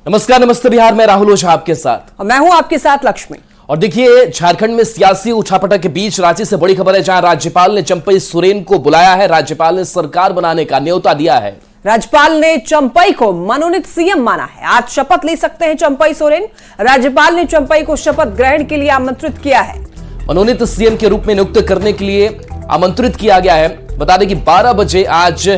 नमस्कार, नमस्ते बिहार में राहुल ओझा आपके साथ और मैं हूं आपके साथ लक्ष्मी। और देखिए, झारखंड में सियासी उठापटक के बीच रांची से बड़ी खबर है, जहां राज्यपाल ने चंपई सोरेन को बुलाया है। राज्यपाल ने सरकार बनाने का न्योता दिया है। राज्यपाल ने चंपई को मनोनीत सीएम माना है। आज शपथ ले सकते हैं चंपई सोरेन। राज्यपाल ने चंपई को शपथ ग्रहण के लिए आमंत्रित किया है। मनोनीत सीएम के रूप में नियुक्त करने के लिए आमंत्रित किया गया है। बता दें कि 12 बजे आज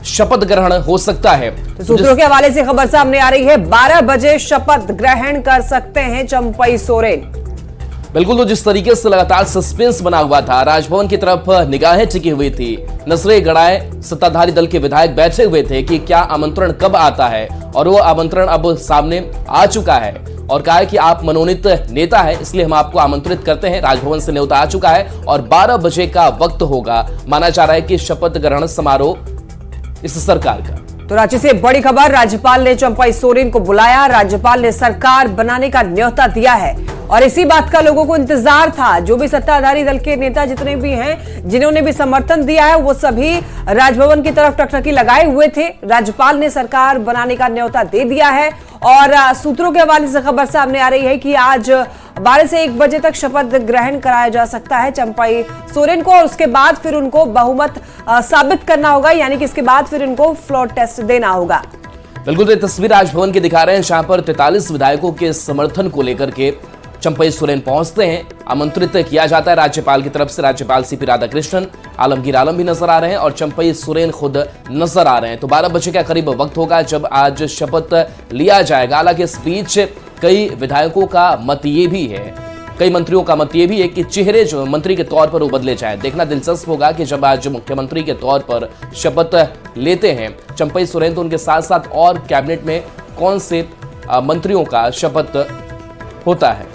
शपथ ग्रहण हो सकता है। तो सूत्रों के हवाले से खबर सामने आ रही है, 12 बजे शपथ ग्रहण कर सकते हैं चंपई सोरेन। बिल्कुल, तो जिस तरीके से लगातार सस्पेंस बना हुआ था, राजभवन की तरफ निगाहें टिकी हुई थी, नजरें गड़ाए सत्ताधारी दल के विधायक बैठे हुए थे कि क्या आमंत्रण कब आता है, और वो आमंत्रण अब सामने आ चुका है और कहा है कि आप मनोनीत नेता है, इसलिए हम आपको आमंत्रित करते हैं। राजभवन से न्योता आ चुका है और 12 बजे का वक्त होगा। माना जा रहा है कि शपथ ग्रहण समारोह इस सरकार का। तो रांची से बड़ी खबर, राज्यपाल ने चंपई सोरेन को बुलाया। राज्यपाल ने सरकार बनाने का न्योता दिया है और इसी बात का लोगों को इंतजार था। जो भी सत्ताधारी दल के नेता जितने भी हैं, जिन्होंने भी समर्थन दिया है, वो सभी राजभवन की तरफ टकटकी लगाए हुए थे। राज्यपाल ने सरकार बनाने का न्योता दे दिया है और सूत्रों के हवाले से खबर सामने आ रही है कि आज 12 से 1 बजे तक शपथ ग्रहण कराया जा सकता है चंपई सोरेन को, और उसके बाद फिर उनको बहुमत साबित करना होगा, यानी कि इसके बाद फिर उनको फ्लोर टेस्ट देना होगा। बिल्कुल, ये तस्वीर राजभवन की दिखा रहे हैं, जहां पर 43 विधायकों के समर्थन को लेकर के चंपई सोरेन पहुंचते हैं। आमंत्रित किया जाता है राज्यपाल की तरफ से। राज्यपाल सीपी राधाकृष्णन, आलमगीर आलम भी नजर आ रहे हैं और चंपई सोरेन खुद नजर आ रहे हैं। तो 12 बजे का करीब वक्त होगा जब आज शपथ लिया जाएगा। हालांकि इस बीच कई विधायकों का मत ये भी है, कई मंत्रियों का मत ये भी है कि चेहरे जो मंत्री के तौर पर वो बदले जाए। देखना दिलचस्प होगा कि जब आज मुख्यमंत्री के तौर पर शपथ लेते हैं चंपई सोरेन, तो उनके साथ साथ और कैबिनेट में कौन से मंत्रियों का शपथ होता है।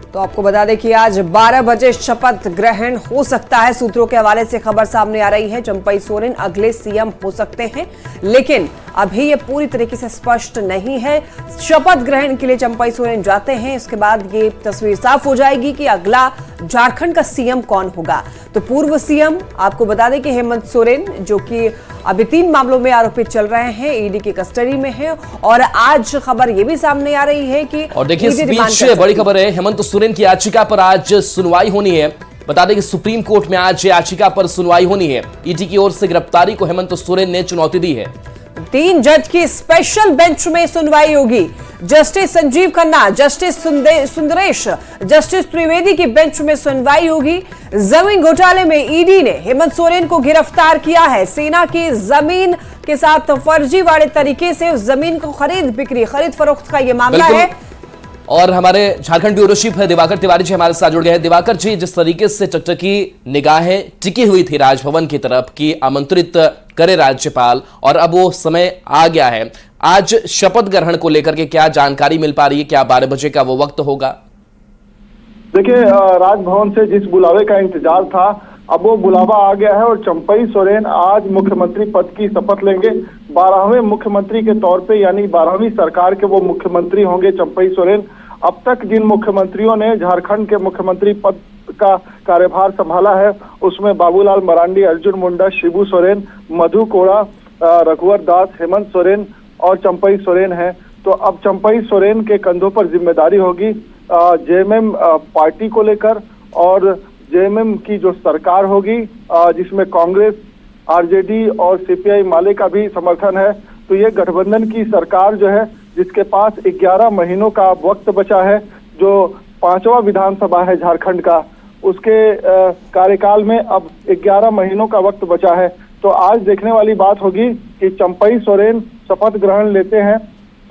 तो आपको बता दें कि आज 12 बजे शपथ ग्रहण हो सकता है। सूत्रों के हवाले से खबर सामने आ रही है, चंपई सोरेन अगले सीएम हो सकते हैं, लेकिन अभी ये पूरी तरीके से स्पष्ट नहीं है। शपथ ग्रहण के लिए चंपई सोरेन जाते हैं, इसके बाद ये तस्वीर साफ हो जाएगी कि अगला झारखंड का सीएम कौन होगा। तो पूर्व सीएम आपको बता दें कि हेमंत सोरेन, जो कि अभी 3 मामलों में आरोपित चल रहे हैं, ईडी की कस्टडी में हैं, और आज खबर ये भी सामने आ रही है कि और देखिए, इस बीच बड़ी खबर है, हेमंत सोरेन की याचिका पर आज सुनवाई होनी है। बता दें कि सुप्रीम कोर्ट में आज याचिका पर सुनवाई होनी है। ईडी की ओर से गिरफ्तारी को हेमंत सोरेन ने चुनौती दी है। 3 जज की स्पेशल बेंच में सुनवाई होगी। Justice Sanjiv Khanna, justice Sundaresh, justice Trivedi की बेंच में सुनवाई होगी। जमीन घोटाले में ईडी ने हेमंत सोरेन को गिरफ्तार किया है। सेना की जमीन के साथ फर्जीवाड़े तरीके से उस जमीन को खरीद फरोख्त का यह मामला है। और हमारे झारखंड ब्यूरो चीफ है दिवाकर तिवारी जी हमारे साथ जुड़ गए हैं। दिवाकर जी, जिस तरीके से टकटकी निगाहें टिकी हुई थी राजभवन की तरफ कि आमंत्रित करे राज्यपाल, और अब वो समय आ गया है, आज शपथ ग्रहण को लेकर के क्या जानकारी मिल पा रही है? क्या 12 बजे का वो वक्त होगा? देखिए, राजभवन से जिस बुलावे का इंतजार था, अब वो बुलावा आ गया है और चंपई सोरेन आज मुख्यमंत्री पद की शपथ लेंगे। 12वें मुख्यमंत्री के तौर पे, यानी 12वीं सरकार के वो मुख्यमंत्री होंगे चंपई सोरेन। अब तक जिन मुख्यमंत्रियों ने झारखंड के मुख्यमंत्री पद का कार्यभार संभाला है, उसमें बाबूलाल मरांडी, अर्जुन मुंडा, शिबू सोरेन, मधु कोड़ा, रघुवर दास, हेमंत सोरेन और चंपई सोरेन है। तो अब चंपई सोरेन के कंधों पर जिम्मेदारी होगी जेएमएम पार्टी को लेकर, और जेएमएम की जो सरकार होगी, जिसमें कांग्रेस, आरजेडी और सीपीआई माले का भी समर्थन है। तो ये गठबंधन की सरकार जो है, जिसके पास 11 महीनों का वक्त बचा है, जो 5वां विधानसभा है झारखंड का, उसके कार्यकाल में अब 11 महीनों का वक्त बचा है। तो आज देखने वाली बात होगी कि चंपई सोरेन शपथ ग्रहण लेते हैं,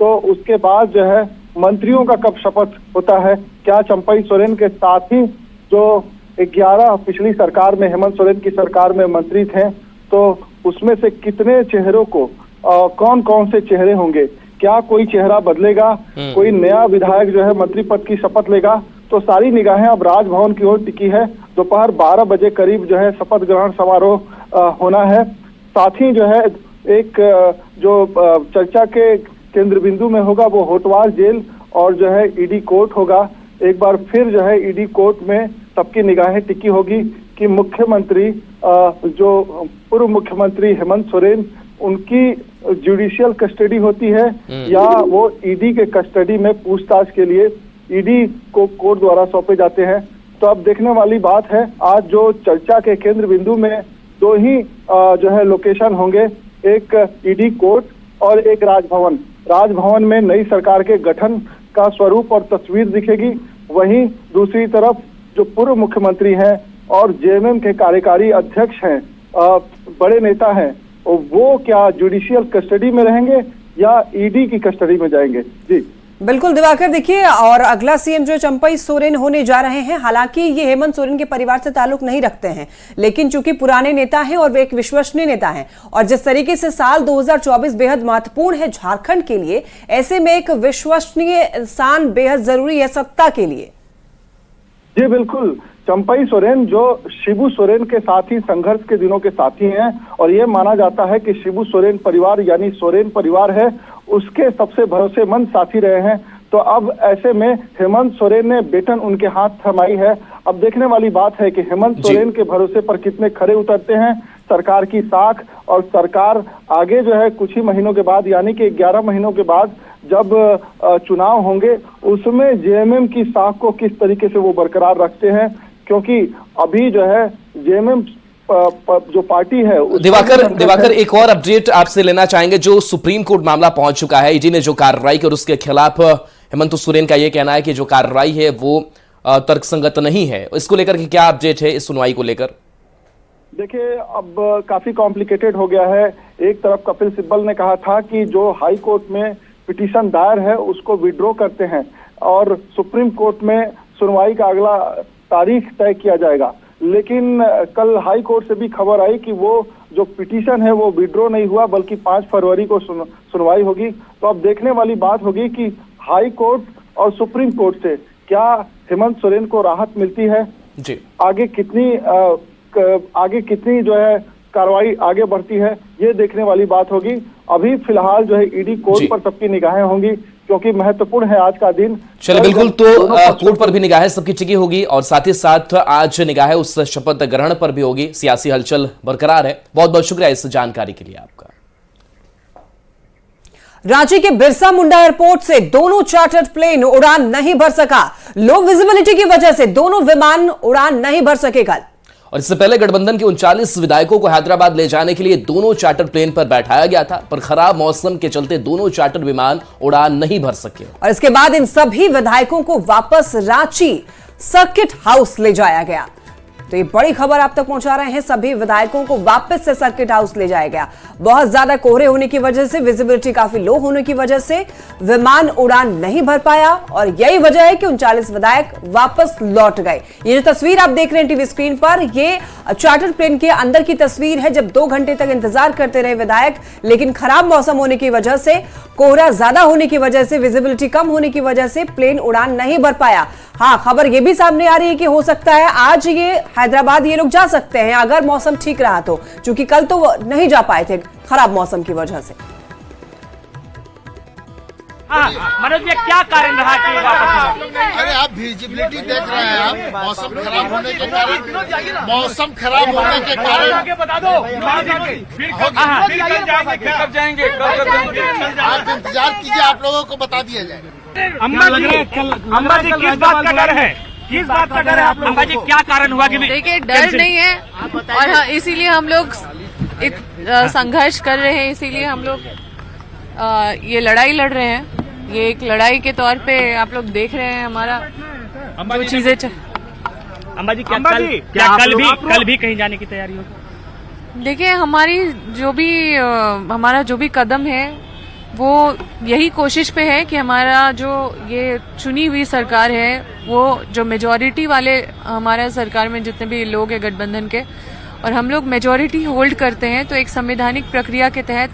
तो उसके बाद जो है मंत्रियों का कब शपथ होता है। क्या चंपई सोरेन के साथ ही जो 11 पिछली सरकार में, हेमंत सोरेन की सरकार में मंत्री थे, तो उसमें से कितने चेहरों को, कौन कौन से चेहरे होंगे, क्या कोई चेहरा बदलेगा, कोई नया विधायक जो है मंत्री पद की शपथ लेगा। तो सारी निगाहें अब राजभवन की ओर टिकी है। दोपहर 12 बजे करीब जो है शपथ ग्रहण समारोह होना है। साथ ही जो है एक जो चर्चा के केंद्र बिंदु में होगा, वो होटवार जेल और जो है ईडी कोर्ट होगा। एक बार फिर जो है ईडी कोर्ट में सबकी निगाहें टिकी होगी कि मुख्यमंत्री, जो पूर्व मुख्यमंत्री हेमंत सोरेन, उनकी जुडिशियल कस्टडी होती है या वो ईडी के कस्टडी में पूछताछ के लिए ईडी को कोर्ट द्वारा सौंपे जाते हैं। तो अब देखने वाली बात है, आज जो चर्चा के केंद्र बिंदु में दो ही जो है लोकेशन होंगे, एक ईडी कोर्ट और एक राजभवन। राजभवन में नई सरकार के गठन का स्वरूप और तस्वीर दिखेगी, वहीं दूसरी तरफ जो पूर्व मुख्यमंत्री हैं और जेएमएम के कार्यकारी अध्यक्ष हैं, बड़े नेता हैं, वो क्या जुडिशियल कस्टडी में रहेंगे या ईडी की कस्टडी में जाएंगे। जी बिल्कुल दिवाकर, देखिए और अगला सीएम जो चंपई सोरेन होने जा रहे हैं, हालांकि ये हेमंत सोरेन के परिवार से ताल्लुक नहीं रखते हैं, लेकिन चूंकि पुराने नेता हैं और वे एक विश्वसनीय नेता हैं और जिस तरीके से साल 2024 बेहद महत्वपूर्ण है झारखंड के लिए, ऐसे में एक विश्वसनीय इंसान बेहद जरूरी है सत्ता के लिए। जी बिल्कुल, चंपई सोरेन जो शिबू सोरेन के साथ ही संघर्ष के दिनों के साथी हैं और ये माना जाता है कि शिबू सोरेन परिवार यानी सोरेन परिवार है उसके सबसे भरोसेमंद साथी रहे हैं। तो अब ऐसे में हेमंत सोरेन ने बेटन उनके हाथ थमाई है। अब देखने वाली बात है कि हेमंत सोरेन के भरोसे पर कितने खरे उतरते हैं सरकार की साख, और सरकार आगे जो है कुछ ही महीनों के बाद यानी कि 11 महीनों के बाद जब चुनाव होंगे उसमें जेएमएम की साख को किस तरीके से वो बरकरार रखते हैं, क्योंकि अभी जो है जेएमएम जो पार्टी है। दिवाकर एक और अपडेट आपसे लेना चाहेंगे। जो सुप्रीम कोर्ट मामला पहुंच चुका है, ईडी ने जो कार्रवाई की और उसके खिलाफ हेमंत सोरेन का यह कहना है कि जो कार्रवाई है वो तर्कसंगत नहीं है, इसको लेकर के क्या अपडेट है इस सुनवाई को लेकर? देखिए अब काफी कॉम्प्लिकेटेड हो गया है। एक तरफ कपिल सिब्बल ने कहा था कि जो हाई कोर्ट में पिटीशन दायर है उसको विड्रॉ करते हैं और सुप्रीम कोर्ट में सुनवाई का अगला तारीख तय किया जाएगा, लेकिन कल हाई कोर्ट से भी खबर आई कि वो जो पिटीशन है वो विड्रॉ नहीं हुआ बल्कि 5 फरवरी को सुनवाई होगी। तो अब देखने वाली बात होगी कि हाई कोर्ट और सुप्रीम कोर्ट से क्या हेमंत सोरेन को राहत मिलती है जी, आगे कितनी जो है कार्रवाई आगे बढ़ती है, ये देखने वाली बात होगी। अभी फिलहाल जो है ईडी कोर्ट पर सबकी निगाहें होंगी क्योंकि महत्वपूर्ण है आज का दिन। चलिए बिल्कुल, तो कोर्ट पर भी निगाहें सबकी टिकी होगी और साथ ही साथ आज निगाहें उस शपथ ग्रहण पर भी होगी। सियासी हलचल बरकरार है। बहुत बहुत शुक्रिया इस जानकारी के लिए आपका। रांची के बिरसा मुंडा एयरपोर्ट से दोनों चार्टर्ड प्लेन उड़ान नहीं भर सका। लो विजिबिलिटी की वजह से दोनों विमान उड़ान नहीं भर सके कल। और इससे पहले गठबंधन के 39 विधायकों को हैदराबाद ले जाने के लिए दोनों चार्टर प्लेन पर बैठाया गया था, पर खराब मौसम के चलते दोनों चार्टर विमान उड़ान नहीं भर सके और इसके बाद इन सभी विधायकों को वापस रांची सर्किट हाउस ले जाया गया। तो ये बड़ी खबर आप तक पहुंचा रहे हैं, सभी विधायकों को वापस से सर्किट हाउस ले जाया गया। बहुत ज्यादा कोहरे होने की वजह से, विजिबिलिटी काफी लो होने की वजह से विमान उड़ान नहीं भर पाया और यही वजह है कि 39 विधायक वापस लौट गए। ये जो तस्वीर आप देख रहे हैं टीवी स्क्रीन पर, ये चार्टर प्लेन के अंदर की तस्वीर है जब 2 घंटे तक इंतजार करते रहे विधायक, लेकिन खराब मौसम होने की वजह से, कोहरा ज्यादा होने की वजह से, विजिबिलिटी कम होने की वजह से प्लेन उड़ान नहीं भर पाया। हाँ, खबर यह भी सामने आ रही है कि हो सकता है आज ये हैदराबाद ये लोग जा सकते हैं अगर मौसम ठीक रहा तो, क्योंकि कल तो वो नहीं जा पाए थे खराब मौसम की वजह से। मनोज भैया क्या कारण रहा कि वापस? अरे आप विजिबिलिटी देख रहे हैं, आप मौसम खराब होने के कारण बता दो कब जाएंगे आप इंतजार कीजिए, आप लोगों को बता दिया जाएगा। अम्बा जी किस बात का डर है? किस बात का डर है आप लोग? अम्बा जी क्या कारण हुआ कि? देखिए डर नहीं है और हाँ, इसीलिए हम लोग संघर्ष कर रहे हैं, इसीलिए हम लोग ये लड़ाई लड़ रहे हैं। ये एक लड़ाई के तौर पे आप लोग देख रहे हैं हमारा जो चीजें। अम्बा जी क्या कल भी कहीं जाने की तैयारी हो? देखिए हमारी हमारा जो भी कदम है वो यही कोशिश पे है कि हमारा जो ये चुनी हुई सरकार है वो जो मेजॉरिटी वाले हमारा सरकार में जितने भी लोग हैं गठबंधन के, और हम लोग मेजॉरिटी होल्ड करते हैं, तो एक संवैधानिक प्रक्रिया के तहत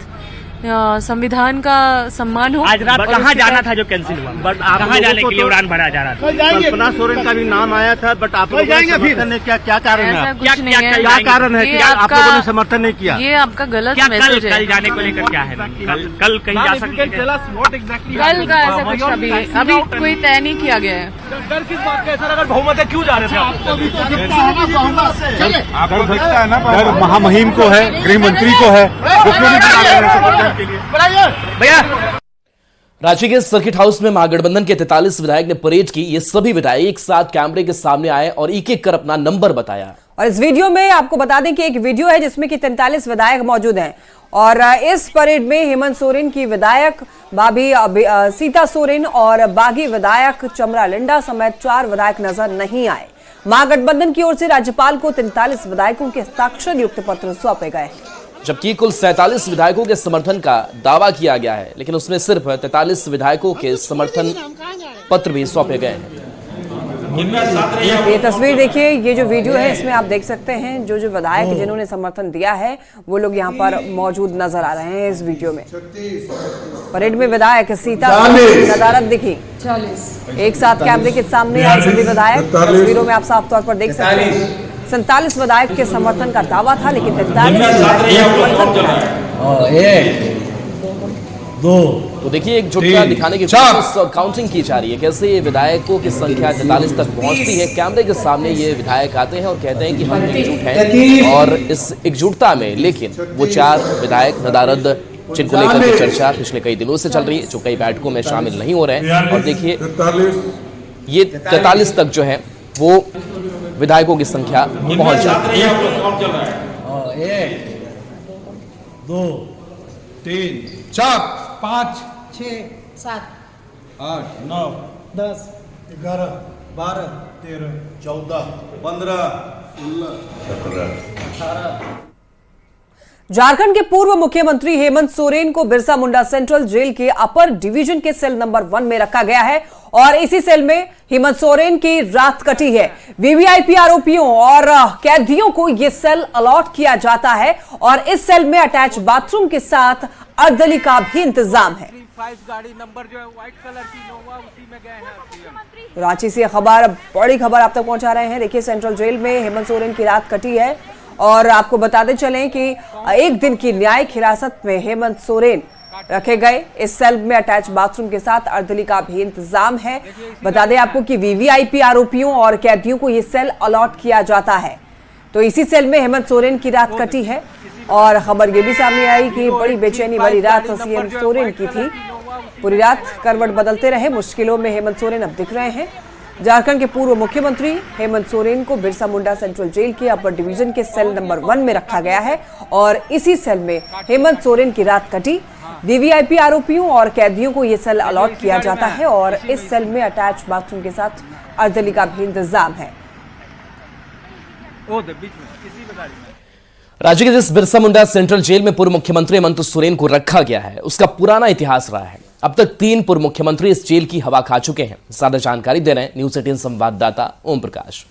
संविधान का सम्मान हो। आज रात कहाँ जाना था जो कैंसिल हुआ? बट कहाँ जाने के लिए उड़ान भरा जा रहा था? कल्पना सोरेन का भी नाम आया था, बट आप लोगों ने समर्थन नहीं किया, क्या कारण है? ऐसा कुछ नहीं है। क्या कारण है कि आप लोगों ने समर्थन नहीं किया? ये आपका गलत क्या मैसेज है। कल जाने को लेकर क्या है? कल कहीं जा सकते हैं? कल का ऐसा कुछ अभी कोई तय नहीं किया गया है। डर किस बात का? अगर बहुमत है क्यों जा रहे थे आप? डर महामहिम को है, गृह मंत्री को है, भैया रांची के सर्किट हाउस में महागठबंधन के 43 विधायक ने परेड की। ये सभी विधायक एक साथ कैमरे के सामने आए और एक एक कर अपना नंबर बताया। और इस वीडियो में आपको बता दें कि एक वीडियो है जिसमें कि 43 विधायक मौजूद हैं और इस परेड में हेमंत सोरेन की विधायक भाभी सीता सोरेन और बागी विधायक चमरा लिंडा समेत 4 विधायक नजर नहीं आए। महागठबंधन की ओर से राज्यपाल को 43 विधायकों के हस्ताक्षर युक्त पत्र सौंपे गए, जबकि कुल 47 विधायकों के समर्थन का दावा किया गया है, लेकिन उसमें सिर्फ 43 विधायकों के समर्थन पत्र भी सौंपे गए हैं। ये तस्वीर देखिए, ये जो वीडियो है इसमें आप देख सकते हैं जो विधायक जिन्होंने समर्थन दिया है वो लोग यहाँ पर मौजूद नजर आ रहे हैं। इस वीडियो में परेड में विधायक सीता नदारत दिखी, एक साथ कैमरे के सामने आए सभी विधायक। तस्वीरों में आप साफ तौर पर देख सकते हैं 47 विधायक के समर्थन का दावा था, लेकिन 43 तो देखिए एक जुटता दिखाने की कोशिश काउंटिंग की जा रही है, कैसे ये विधायकों की संख्या 43 तक पहुंचती है। कैमरे के सामने ये विधायक आते हैं और कहते हैं कि हम एकजुट हैं, और इस एकजुटता में लेकिन वो 4 विधायक नदारद जिनको लेकर के चर्चा पिछले कई दिनों से चल रही है, जो कई बैठकों में शामिल नहीं हो रहे हैं। और देखिए ये 43 तक जो है वो विधायकों की संख्या पहुंच जाती है। 1 2 3 4 5 6 7 8 9 10 11 12 13 14 15 16 17 झारखंड के पूर्व मुख्यमंत्री हेमंत सोरेन को बिरसा मुंडा सेंट्रल जेल के अपर डिवीजन के सेल नंबर 1 में रखा गया है और इसी सेल में हेमंत सोरेन की रात कटी है। वीवीआईपी आरोपियों और कैदियों को यह सेल अलॉट किया जाता है और इस सेल में अटैच बाथरूम के साथ अर्धली का भी इंतजाम है। गाड़ी नंबर जो है व्हाइट कलर की नोवा, उसी में गए हैं। रांची से खबर, बड़ी खबर आप तक पहुंचा रहे हैं। देखिए सेंट्रल जेल में हेमंत सोरेन की रात कटी है और आपको बताते चलें कि एक दिन की न्यायिक हिरासत में हेमंत सोरेन रखे गए। इस सेल में अटैच बाथरूम के साथ अर्धली का भी इंतजाम है। बता दें आपको कि वीवीआईपी आरोपियों और कैदियों को यह सेल अलॉट किया जाता है, तो इसी सेल में हेमंत सोरेन की रात कटी है। और खबर यह भी सामने आई कि बड़ी बेचैनी वाली रात सीएम सोरेन की थी। पूरी रात करवट बदलते रहे, मुश्किलों में हेमंत सोरेन अब दिख रहे हैं। झारखंड के पूर्व मुख्यमंत्री हेमंत सोरेन को बिरसा मुंडा सेंट्रल जेल के अपर डिवीजन के सेल नंबर 1 में रखा गया है और इसी सेल में हेमंत सोरेन की रात कटी। वीवीआईपी आरोपियों और कैदियों को यह सेल अलॉट किया जाता है और इस सेल में अटैच बाथरूम के साथ अर्धली का भी इंतजाम है। राज्य के जिस बिरसा मुंडा सेंट्रल जेल में पूर्व मुख्यमंत्री हेमंत सोरेन को रखा गया है उसका पुराना इतिहास रहा है। अब तक 3 पूर्व मुख्यमंत्री इस जेल की हवा खा चुके हैं। ज्यादा जानकारी दे रहे हैं न्यूज 18 संवाददाता ओम प्रकाश।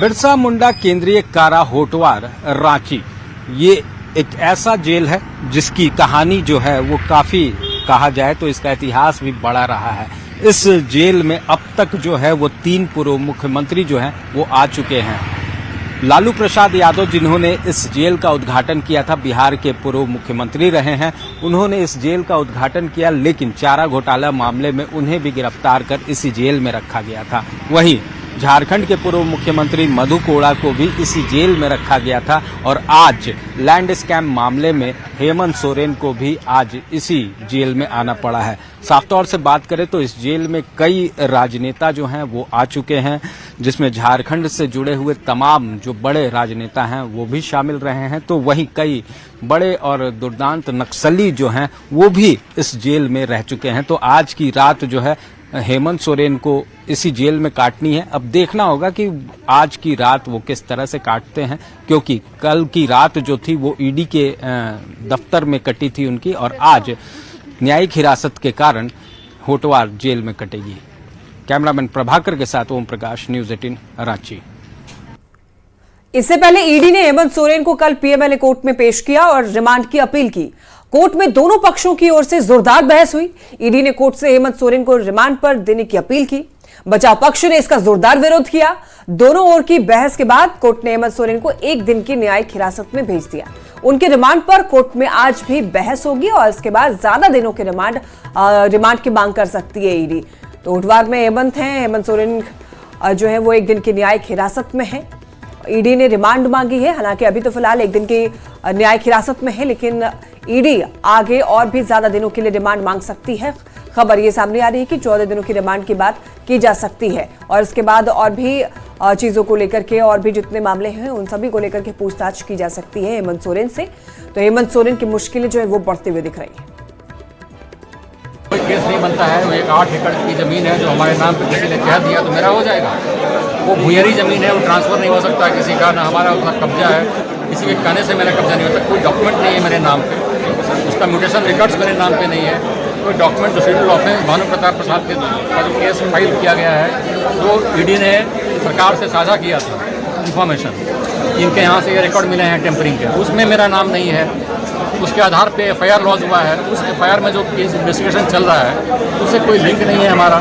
बिरसा मुंडा केंद्रीय कारा होटवार रांची, ये एक ऐसा जेल है जिसकी कहानी जो है वो काफी, कहा जाए तो इसका इतिहास भी बड़ा रहा है। इस जेल में अब तक जो है वो 3 पूर्व मुख्यमंत्री जो हैं वो आ चुके हैं। लालू प्रसाद यादव जिन्होंने इस जेल का उद्घाटन किया था, बिहार के पूर्व मुख्यमंत्री रहे हैं, उन्होंने इस जेल का उद्घाटन किया, लेकिन चारा घोटाला मामले में उन्हें भी गिरफ्तार कर इसी जेल में रखा गया था। वहीं झारखंड के पूर्व मुख्यमंत्री मधु कोड़ा को भी इसी जेल में रखा गया था और आज लैंड स्कैम मामले में हेमंत सोरेन को भी आज इसी जेल में आना पड़ा है। साफ तौर से बात करें तो इस जेल में कई राजनेता जो हैं वो आ चुके हैं, जिसमें झारखंड से जुड़े हुए तमाम जो बड़े राजनेता हैं वो भी शामिल रहे हैं, तो वहीं कई बड़े और दुर्दांत नक्सली जो हैं वो भी इस जेल में रह चुके हैं। तो आज की रात जो है हेमंत सोरेन को इसी जेल में काटनी है। अब देखना होगा कि आज की रात वो किस तरह से काटते हैं, क्योंकि कल की रात जो थी वो ईडी के दफ्तर में कटी थी उनकी, और आज न्यायिक हिरासत के कारण होटवार जेल में कटेगी। कैमरामैन प्रभाकर के साथ ओम प्रकाश, न्यूज 18 रांची। इससे पहले ईडी ने हेमंत सोरेन को कल पीएमएलए कोर्ट में पेश किया और रिमांड की अपील की। कोर्ट में दोनों पक्षों की ओर से जोरदार बहस हुई। ईडी ने कोर्ट से हेमंत सोरेन को रिमांड पर देने की अपील की। बचाव पक्ष ने इसका जोरदार विरोध किया। दोनों ओर की बहस के बाद कोर्ट ने हेमंत सोरेन को 1 दिन की न्यायिक हिरासत में भेज दिया। उनके रिमांड पर कोर्ट में आज भी बहस होगी और इसके बाद ज्यादा दिनों के रिमांड की मांग कर सकती है ईडी। तो होटवार में हेमंत सोरेन जो है वो 1 दिन की न्यायिक हिरासत में है। ईडी ने रिमांड मांगी है, हालांकि अभी तो फिलहाल 1 दिन की न्यायिक हिरासत में है, लेकिन ईडी आगे और भी ज्यादा दिनों के लिए रिमांड मांग सकती है। खबर ये सामने आ रही है कि 14 दिनों की रिमांड की बात की जा सकती है और इसके बाद और भी चीजों को लेकर के और भी जितने मामले हैं उन सभी को लेकर के पूछताछ की जा सकती है हेमंत सोरेन से। तो हेमंत सोरेन की मुश्किलें जो है वो बढ़ते हुए दिख रही हैं। कोई केस नहीं बनता है। वो एक 8 एकड़ की जमीन है जो हमारे नाम पर किसी ने कह दिया तो मेरा हो जाएगा। वो भूयरी जमीन है, वो ट्रांसफर नहीं हो सकता किसी का, ना हमारा उसका कब्जा है, किसी के कहने से मेरा कब्जा नहीं होता। कोई डॉक्यूमेंट नहीं है मेरे नाम पे, उसका म्यूटेशन रिकॉर्ड्स मेरे नाम पे नहीं है। कोई डॉक्यूमेंट जो शेड्यूल ऑफेंस भानु प्रताप प्रसाद के जो केस फाइल किया गया है, जो ईडी ने सरकार से साझा किया था इन्फॉर्मेशन, इनके यहाँ से ये रिकॉर्ड मिले हैं टेम्परिंग के, उसमें मेरा नाम नहीं है। उसके आधार पे FIR लॉन्च हुआ है। उस FIR में जो केस इन्वेस्टिगेशन चल रहा है उससे कोई लिंक नहीं है हमारा।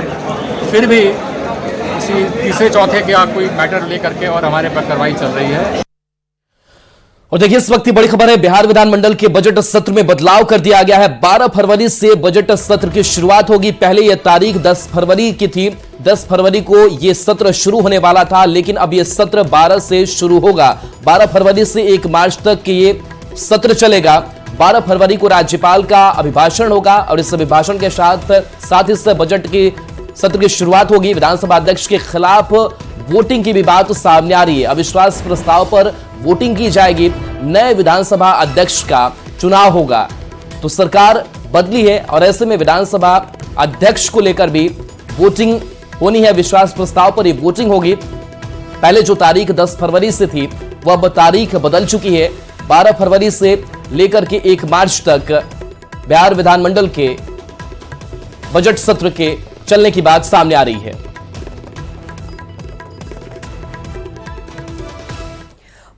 फिर भी किसी तीसरे चौथे का कोई मैटर लेकर के और हमारे पर कार्रवाई चल रही है। और देखिए इस वक्त की बड़ी खबर है, बिहार विधानमंडल के बजट सत्र में बदलाव कर दिया गया है। 12 फरवरी से बजट सत्र की शुरुआत होगी। पहले यह तारीख 10 फरवरी की थी। 10 फरवरी को यह सत्र शुरू होने वाला था, लेकिन अब यह सत्र 12 से शुरू होगा। 12 फरवरी से 1 मार्च तक ये सत्र चलेगा। 12 फरवरी को राज्यपाल का अभिभाषण होगा और इस अभिभाषण के साथ इस बजट की सत्र की शुरुआत होगी। विधानसभा अध्यक्ष के खिलाफ वोटिंग की भी बात सामने आ रही है। अविश्वास प्रस्ताव पर वोटिंग की जाएगी। नए विधानसभा अध्यक्ष का चुनाव होगा। तो सरकार बदली है और ऐसे में विधानसभा अध्यक्ष को लेकर भी वोटिंग होनी है। विश्वास प्रस्ताव पर ही वोटिंग होगी। पहले जो तारीख 10 फरवरी से थी वह अब तारीख बदल चुकी है। 12 फरवरी से लेकर के 1 मार्च तक बिहार विधानमंडल के बजट सत्र के चलने की बात सामने आ रही है।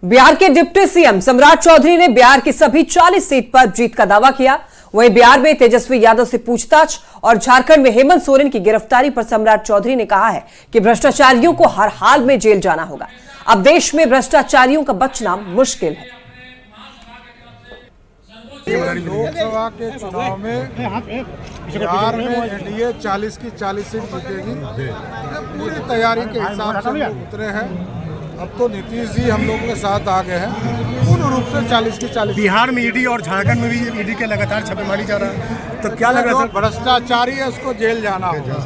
बिहार के डिप्टी सीएम सम्राट चौधरी ने बिहार की सभी 40 सीट पर जीत का दावा किया। वहीं बिहार में तेजस्वी यादव से पूछताछ और झारखंड में हेमंत सोरेन की गिरफ्तारी पर सम्राट चौधरी ने कहा है कि भ्रष्टाचारियों को हर हाल में जेल जाना होगा। अब देश में भ्रष्टाचारियों का बचना मुश्किल है। लोकसभा के चुनाव में बिहार में एनडीए 40 की 40 सीट जीतेगी। पूरी तैयारी के हिसाब से लोग उतरे हैं। अब तो नीतीश जी हम लोगों के साथ आ गए हैं। पूर्ण रूप से 40 की 40। बिहार में ईडी और झारखंड में भी ईडी के लगातार छापेमारी जा रहा है, तो क्या लग रहा है? भ्रष्टाचारी है, उसको जेल जाना होगा।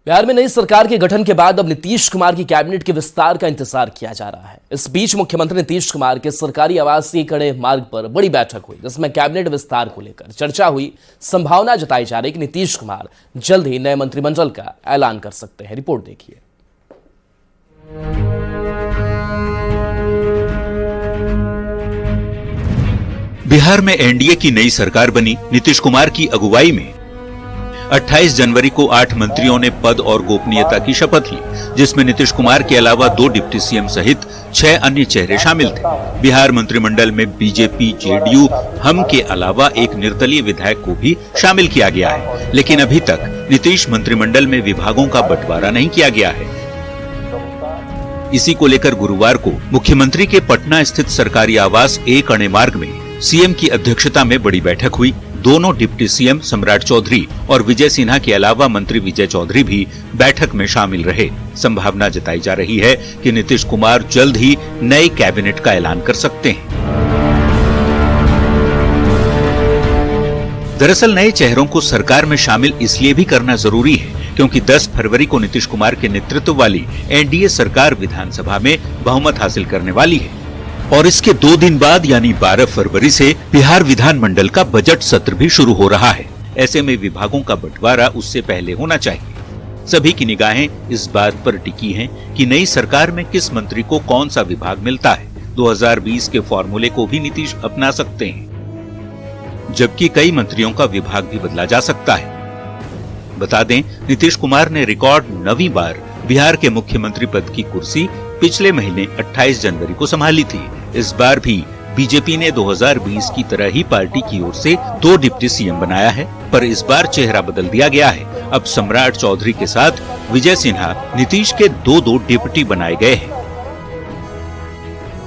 बिहार में नई सरकार के गठन के बाद अब नीतीश कुमार की कैबिनेट के विस्तार का इंतजार किया जा रहा है। इस बीच मुख्यमंत्री नीतीश कुमार के सरकारी आवास के कड़े मार्ग पर बड़ी बैठक हुई, जिसमें कैबिनेट विस्तार को लेकर चर्चा हुई। संभावना जताई जा रही है कि नीतीश कुमार जल्द ही नए मंत्रिमंडल का ऐलान कर सकते हैं। रिपोर्ट देखिए। बिहार में एनडीए की नई सरकार बनी। नीतीश कुमार की अगुवाई में 28 जनवरी को 8 मंत्रियों ने पद और गोपनीयता की शपथ ली, जिसमें नीतीश कुमार के अलावा 2 डिप्टी सीएम सहित 6 अन्य चेहरे शामिल थे। बिहार मंत्रिमंडल में बीजेपी, जेडीयू, हम के अलावा एक निर्दलीय विधायक को भी शामिल किया गया है, लेकिन अभी तक नीतीश मंत्रिमंडल में विभागों का बंटवारा नहीं किया गया है। इसी को लेकर गुरुवार को मुख्यमंत्री के पटना स्थित सरकारी आवास एक अणे मार्ग में सीएम की अध्यक्षता में बड़ी बैठक हुई। दोनों डिप्टी सीएम सम्राट चौधरी और विजय सिन्हा के अलावा मंत्री विजय चौधरी भी बैठक में शामिल रहे। संभावना जताई जा रही है कि नीतीश कुमार जल्द ही नए कैबिनेट का ऐलान कर सकते हैं। दरअसल नए चेहरों को सरकार में शामिल इसलिए भी करना जरूरी है क्योंकि 10 फरवरी को नीतीश कुमार के नेतृत्व वाली एनडीए सरकार विधानसभा में बहुमत हासिल करने वाली है और इसके 2 दिन बाद यानी 12 फरवरी से बिहार विधानमंडल का बजट सत्र भी शुरू हो रहा है। ऐसे में विभागों का बंटवारा उससे पहले होना चाहिए। सभी की निगाहें इस बात पर टिकी हैं कि नई सरकार में किस मंत्री को कौन सा विभाग मिलता है। 2020 के फॉर्मूले को भी नीतीश अपना सकते हैं, जबकि कई मंत्रियों का विभाग भी बदला जा सकता है। बता दें, नीतीश कुमार ने रिकॉर्ड 9वीं बार बिहार के मुख्यमंत्री पद की कुर्सी पिछले महीने 28 जनवरी को संभाली थी। इस बार भी बीजेपी ने 2020 की तरह ही पार्टी की ओर से 2 डिप्टी सीएम बनाया है, पर इस बार चेहरा बदल दिया गया है। अब सम्राट चौधरी के साथ विजय सिन्हा नीतीश के 2 डिप्टी बनाए गए हैं।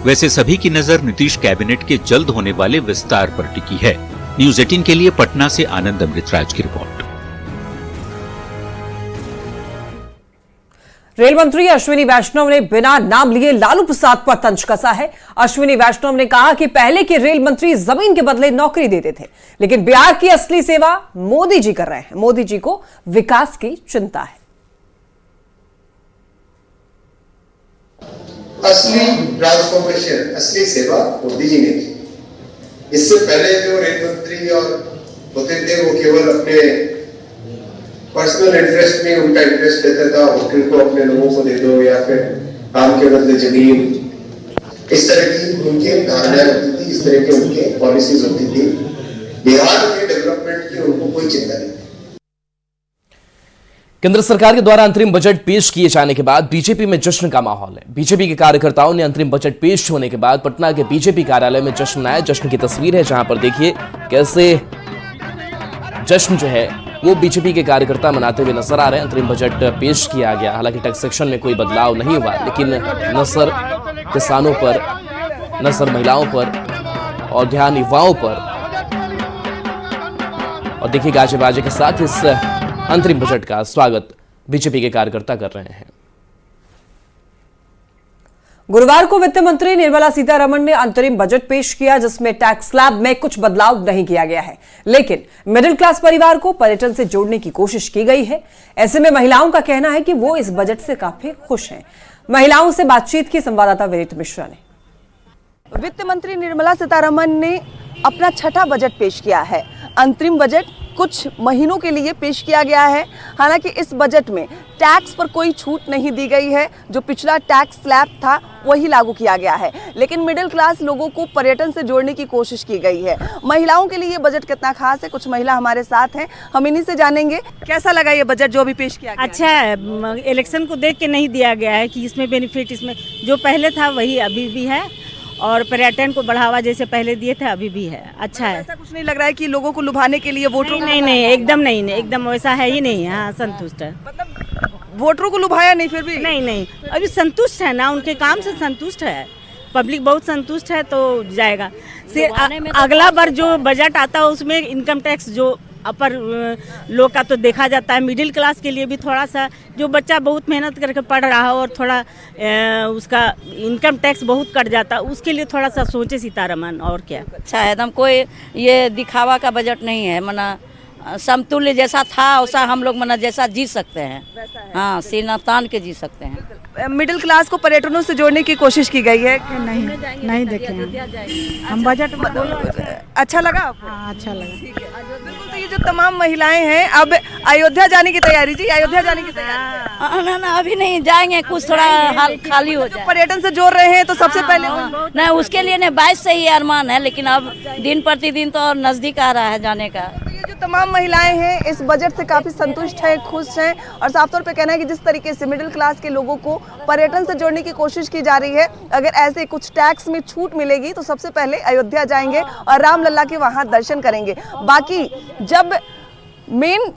वैसे सभी की नजर नीतीश कैबिनेट के जल्द होने वाले विस्तार पर टिकी है। न्यूज 18 के लिए पटना से आनंद अमृतराज की रिपोर्ट। रेल मंत्री अश्विनी वैष्णव ने बिना नाम लिए लालू प्रसाद पर तंज कसा है। अश्विनी वैष्णव ने कहा कि पहले के रेल मंत्री जमीन के बदले नौकरी देते थे, लेकिन बिहार की असली सेवा मोदी जी कर रहे हैं। मोदी जी को विकास की चिंता है। असली ट्रांसफॉर्मेशन, असली सेवा मोदी जी ने की। इससे पहले जो रेल मंत्री और होते थे वो केवल अपने पर्सनल इंटरेस्ट में उनका इंटरेस्ट रहता था, होटल को अपने लोगों को दे दो या फिर काम के बदले जमीन, इस तरह की उनकी धारणाएं होती थी, इस तरह के उनके पॉलिसीज होती थी। बिहार के डेवलपमेंट की उनको कोई चिंता नहीं। केंद्र सरकार के द्वारा अंतरिम बजट पेश किए जाने के बाद बीजेपी में जश्न का माहौल है। बीजेपी के कार्यकर्ताओं ने अंतरिम बजट पेश होने के बाद पटना के बीजेपी कार्यालय में जश्न मनाया। जश्न की तस्वीर है, जहां पर देखिए कैसे जश्न जो है वो बीजेपी के कार्यकर्ता मनाते हुए नजर आ रहे हैं। अंतरिम बजट पेश किया गया, हालांकि टैक्स सेक्शन में कोई बदलाव नहीं हुआ, लेकिन नजर किसानों पर, नजर महिलाओं पर और ध्यान युवाओं पर। और देखिए गाजे बाजे के साथ इस अंतरिम बजट का स्वागत बीजेपी के कार्यकर्ता कर रहे हैं। गुरुवार को वित्त मंत्री निर्मला सीतारमण ने अंतरिम बजट पेश किया, जिसमें टैक्स स्लैब में कुछ बदलाव नहीं किया गया है, लेकिन मिडिल क्लास परिवार को पर्यटन से जोड़ने की कोशिश की गई है। ऐसे में महिलाओं का कहना है कि वो इस बजट से काफी खुश हैं। महिलाओं से बातचीत की संवाददाता विनीत मिश्रा ने। वित्त मंत्री निर्मला सीतारमण ने अपना छठा बजट पेश किया है। अंतरिम बजट कुछ महीनों के लिए पेश किया गया है। हालांकि इस बजट में टैक्स पर कोई छूट नहीं दी गई है। जो पिछला टैक्स स्लैब था वही लागू किया गया है, लेकिन मिडिल क्लास लोगों को पर्यटन से जोड़ने की कोशिश की गई है। महिलाओं के लिए ये बजट कितना खास है, कुछ महिला हमारे साथ हैं, हम इन्हीं से जानेंगे कैसा लगा ये बजट जो अभी पेश किया गया। अच्छा है, इलेक्शन को देख के नहीं दिया गया है कि इसमें बेनिफिट, इसमें जो पहले था वही अभी भी है, और पर्यटन को बढ़ावा जैसे पहले दिए थे अभी भी है। अच्छा है। ऐसा कुछ नहीं लग रहा है कि लोगों को लुभाने के लिए वोटरों नहीं, एकदम नहीं, एकदम वैसा है ही नहीं। हाँ, संतुष्ट है। मतलब वोटरों को लुभाया नहीं फिर भी? नहीं, अभी संतुष्ट है ना, उनके काम से संतुष्ट है, पब्लिक बहुत संतुष्ट है, तो जाएगा। अगला बार जो बजट आता है उसमें इनकम टैक्स जो अपर लोग का तो देखा जाता है। मिडिल क्लास के लिए भी थोड़ा सा, जो बच्चा बहुत मेहनत करके पढ़ रहा हो और थोड़ा उसका इनकम टैक्स बहुत कट जाता है, उसके लिए थोड़ा सा सोचे सीतारमण। और क्या अच्छा है, एकदम कोई ये दिखावा का बजट नहीं है, मना समतुल्य जैसा था वैसा हम लोग मना जैसा जी सकते हैं। हाँ, सीना तान के जी सकते हैं। मिडिल क्लास को पर्यटनों से जोड़ने की कोशिश की गई है। नहीं देखे हम बजट में। अच्छा लगा आपको? हाँ, अच्छा लगा। बिल्कुल। तो ये जो तमाम महिलाएं हैं अब अयोध्या जाने की तैयारी, जी अयोध्या जाने की तैयारी? ना अभी नहीं जाएंगे, कुछ थोड़ा हाल खाली हो जाए। पर्यटन से जोड़ रहे हैं तो सबसे पहले नहीं, उसके लिए नहीं, 22 से ही अरमान है, लेकिन अब दिन प्रतिदिन तो और नजदीक आ रहा है जाने का। ये जो तमाम महिलाएं हैं इस बजट से काफी संतुष्ट हैं, खुश हैं, और साफ तौर पे कहना है कि जिस तरीके से मिडिल क्लास के लोगों को पर्यटन से जोड़ने की कोशिश की जा रही है, अगर ऐसे कुछ टैक्स में छूट मिलेगी तो सबसे पहले अयोध्या जाएंगे और रामलला के वहां दर्शन करेंगे। बाकी जब मेन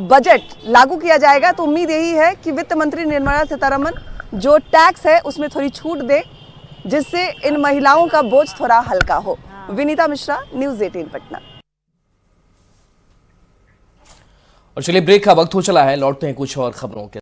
बजट लागू किया जाएगा तो उम्मीद यही है कि वित्त मंत्री निर्मला सीतारमण जो टैक्स है उसमें थोड़ी छूट दे, जिससे इन महिलाओं का बोझ थोड़ा हल्का हो। विनीता मिश्रा, न्यूज़ 18 पटना। और चलिए ब्रेक का वक्त हो चला है, लौटते हैं कुछ और खबरों के